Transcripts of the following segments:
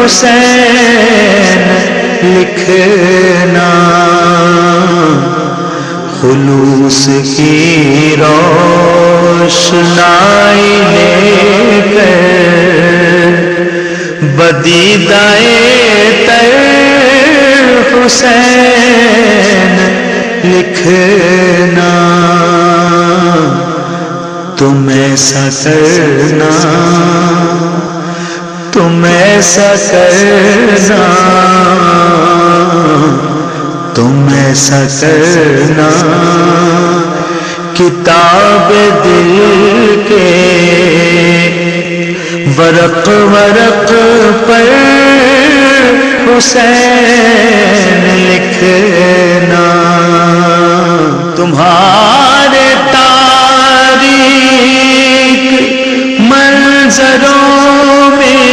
حسین لکھنا، خلوص کی روشنائی لے کر بدیدائے تر حسین لکھنا، تم ایسا کرنا، تم ایسا کرنا، تم ایسا کرنا، کتاب دل کے ورق ورق پر حسین لکھنا، تمہارے تاریک منظروں میں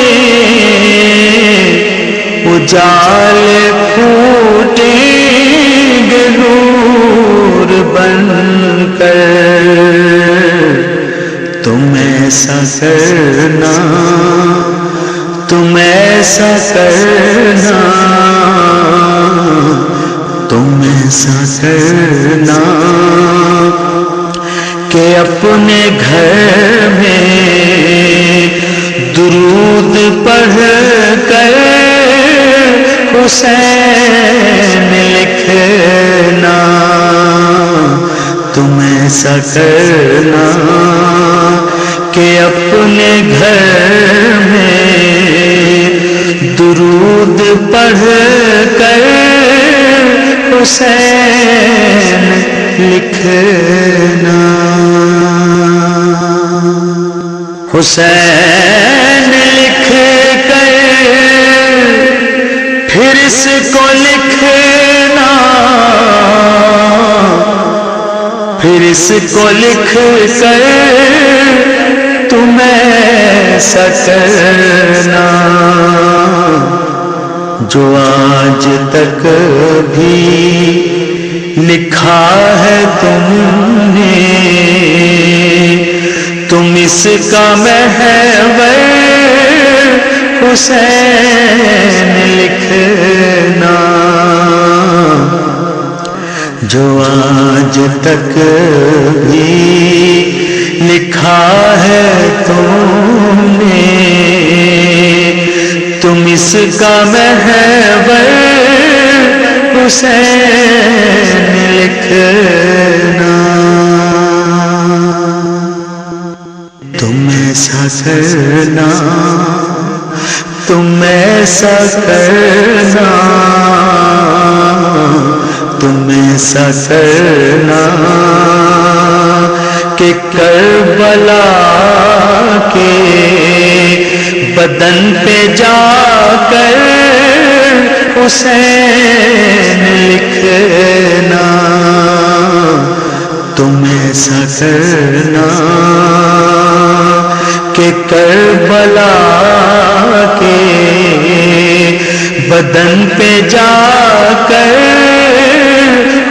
اجال پھوٹیں گے نور بن کر، تم ایسا کرنا، تم ایسا کرنا، تم ایسا کرنا کہ اپنے گھر میں درود پڑھ کر حسین لکھنا، تم ایسا کرنا کہ اپنے گھر میں درود پڑھ کر حسین لکھنا، حسین لکھ کر پھر اس کو لکھنا، پھر اس کو لکھ کر تم ایسا کرنا، جو آج تک بھی لکھا ہے تم نے، تم اس کا محور حسین لکھنا، جو آج تک بھی لکھا ہے تم نے، تم اس کا محور حسین لکھنا، تم ایسا کرنا، تم ایسا کرنا، تم ایسا کرنا کہ کربلا کے بدن پہ جا کر حسین لکھنا، تم ایسا کرنا کہ کربلا کے بدن پہ جا کر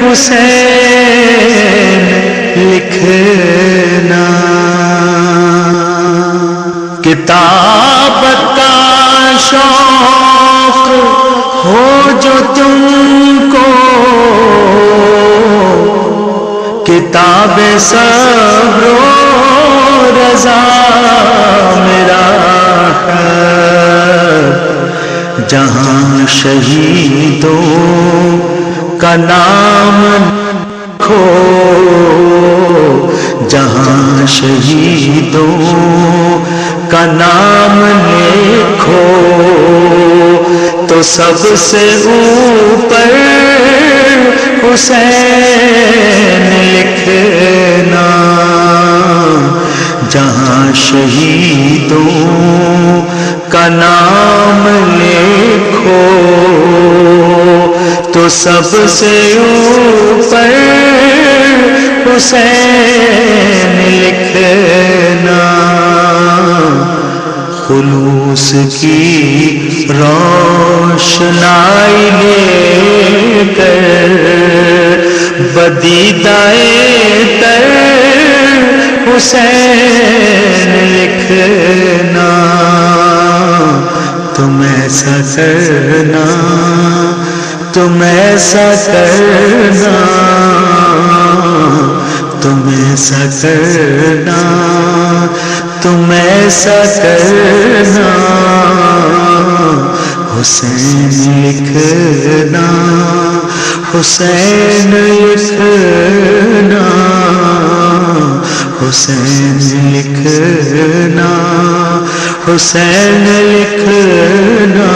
حسین لکھنا، کتابت کا شوق ہو جو تم کو، کتاب صبر و رضا میرا ہے، جہاں شہیدوں کا نام لکھو، جہاں شہیدوں کا نام لکھو، تو سب سے اوپر حسین لکھنا، جہاں شہیدوں کا نام لکھو، تو سب سے اوپر حسین لکھنا، خلوص کی روشنائی لے کر بدیدائے تر حسین لکھنا، تم ایسا کرنا، تم ایسا کرنا، تم ایسا کرنا، تم ایسا کرنا، حسین لکھنا، حسین لکھنا، حسین لکھنا، حسین لکھنا،